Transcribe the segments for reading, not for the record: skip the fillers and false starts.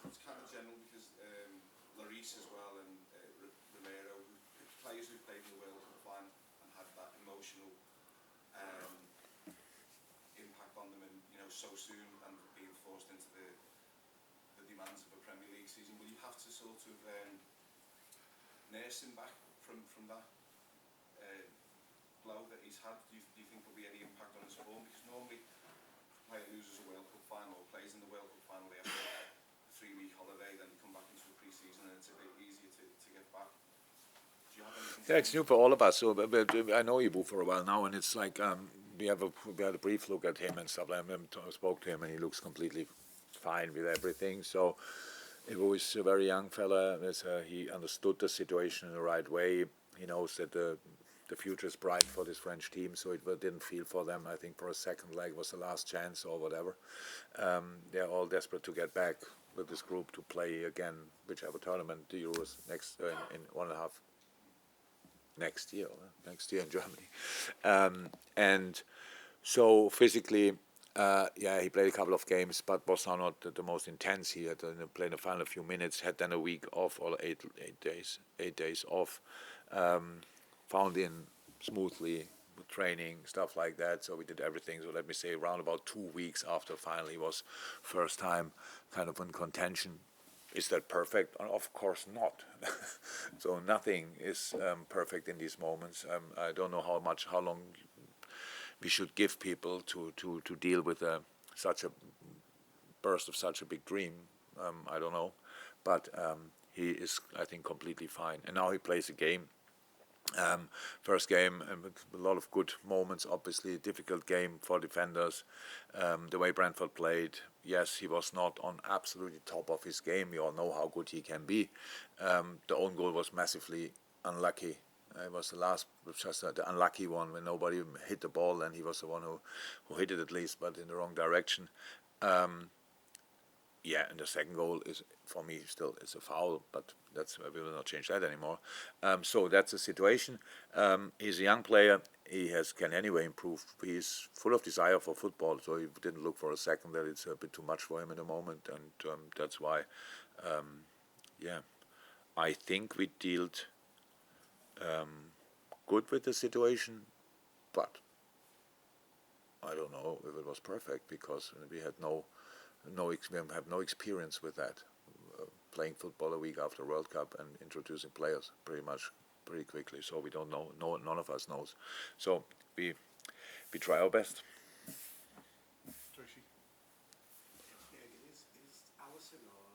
it's kind of general because Lloris as well and Romero, players who played in the World Cup final and had that emotional impact on them, and so soon, and being forced into the demands of a Premier League season. Will you have to sort of nurse him back from that blow that he's had? Do you think there'll be any impact on his form? Because normally a player loses a World Cup final or plays in the World Cup final, they have a 3-week holiday, then you come back into a pre-season and it's a bit easier to get back. Do you have anything? Yeah, it's new for all of us. So, but I know Ibu for a while now, and it's like we had a brief look at him and stuff. I spoke to him, and he looks completely fine with everything. So Ibu is a very young fella. He understood the situation in the right way. He knows that the future is bright for this French team, so it didn't feel for them. I think for a second leg was the last chance or whatever. They're all desperate to get back with this group to play again, whichever tournament, the Euros next in 1.5 next year in Germany. And so physically, he played a couple of games, but was not the most intense. He had played in the final a few minutes, had then a week off, or 8 days off. Found in smoothly with training, stuff like that. So we did everything. So let me say around about 2 weeks after finally was first time kind of in contention. Is that perfect? Of course not. So nothing is perfect in these moments. I don't know how long we should give people to deal with such a burst of such a big dream. I don't know, but he is, I think, completely fine. And now he plays a game. First game, a lot of good moments, obviously a difficult game for defenders. The way Brentford played, yes, he was not on absolutely top of his game. We all know how good he can be. The own goal was massively unlucky. It was just the unlucky one when nobody hit the ball, and he was the one who hit it at least, but in the wrong direction. And the second goal is, for me, still it's a foul, but we will not change that anymore. So that's the situation. He's a young player. He can anyway improve. He's full of desire for football, so he didn't look for a second that it's a bit too much for him at the moment, and that's why. I think we dealt good with the situation, but I don't know if it was perfect because we have no experience with that. Playing football a week after World Cup and introducing players pretty quickly, so we don't know. None of us knows. So we try our best. Tracy. Is Alisson or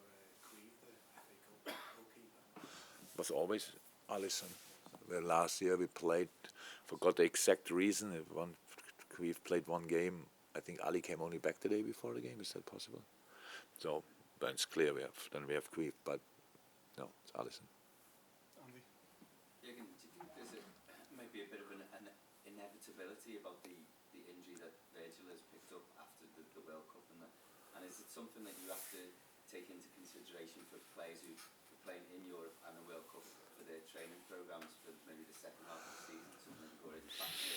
Cleve the FA Cup goalkeeper? It was always Alisson. Last year we played. Forgot the exact reason. We've played one game. I think Ali came only back the day before the game. Is that possible? So, but it's clear we have Queef, but no, it's Alisson. Andy? Jurgen, do you think there's maybe a bit of an inevitability about the injury that Virgil has picked up after the World Cup, and is it something that you have to take into consideration for players who are playing in Europe and the World Cup for their training programs for maybe the second half of the season, something that you've already factored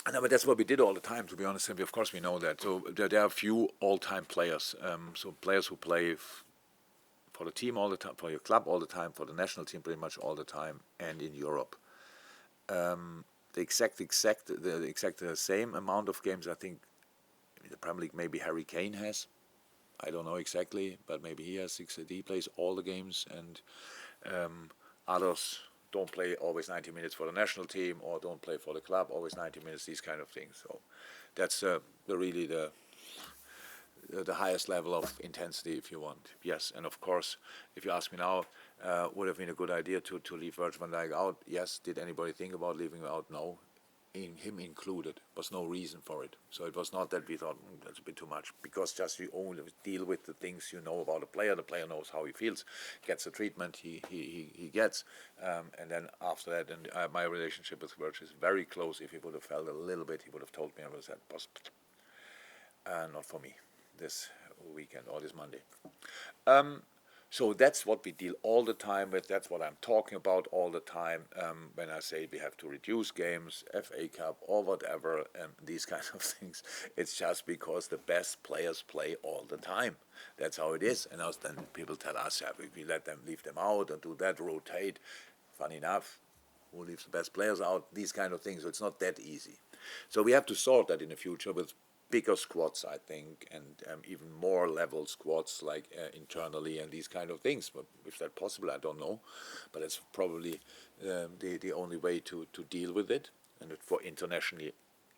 in? No, but that's what we did all the time, to be honest. And of course we know that. So there are a few all-time players. So players who play for the team all the time, for your club all the time, for the national team pretty much all the time, and in Europe. The exact same amount of games, I think, in the Premier League maybe Harry Kane has. I don't know exactly, but maybe he has 6. He plays all the games, and others don't play always 90 minutes for the national team, or don't play for the club always 90 minutes, these kind of things. So that's really the highest level of intensity, if you want. Yes, and of course, if you ask me now, would have been a good idea to leave Virgil Van Dijk out? Yes. Did anybody think about leaving him out? No. Him included. Was no reason for it. So it was not that we thought that's a bit too much, because just we only deal with the things you know about the player. The player knows how he feels, gets the treatment he gets, and then after that, and my relationship with Virgil is very close. If he would have felt a little bit, he would have told me. I would have said, "Boss, not for me this weekend or this Monday." So that's what we deal all the time with. That's what I'm talking about all the time when I say we have to reduce games, FA Cup or whatever, these kinds of things. It's just because the best players play all the time. That's how it is. And then people tell us, yeah, we let them leave them out and do that, rotate. Funny enough, who leaves the best players out? These kind of things. So it's not that easy. So we have to sort that in the future with bigger squads, I think, and even more level squads like internally and these kind of things. But if that's possible, I don't know. But it's probably the only way to deal with it, and for internationally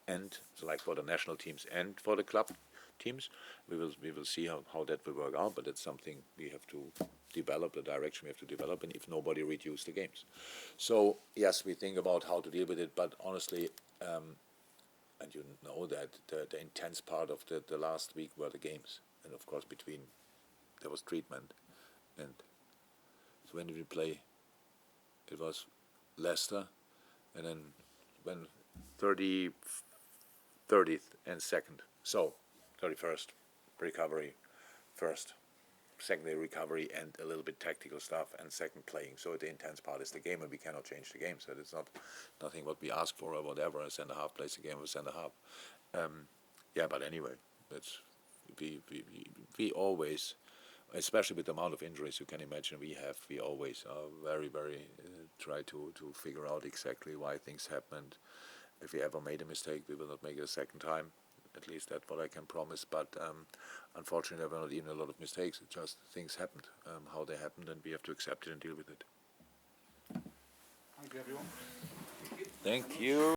and so like for the national teams and for the club teams, we will see how that will work out. But it's something we have to develop, the direction we have to develop, and if nobody reduce the games. So yes, we think about how to deal with it, but honestly. And you know that the intense part of the last week were the games. And of course there was treatment. And so when did we play? It was Leicester. And then when 30th and 2nd. So 31st, recovery, first. Secondary recovery and a little bit tactical stuff, and second playing. So the intense part is the game, and we cannot change the game. So it's nothing what we ask for or whatever. A centre half plays the game with centre half. Yeah, but anyway, that's we always, especially with the amount of injuries you can imagine we always are very try to figure out exactly why things happened. If we ever made a mistake, we will not make it a second time. At least that's what I can promise. But unfortunately, there were not even a lot of mistakes. It just things happened, how they happened, and we have to accept it and deal with it. Thank you, everyone. Thank you.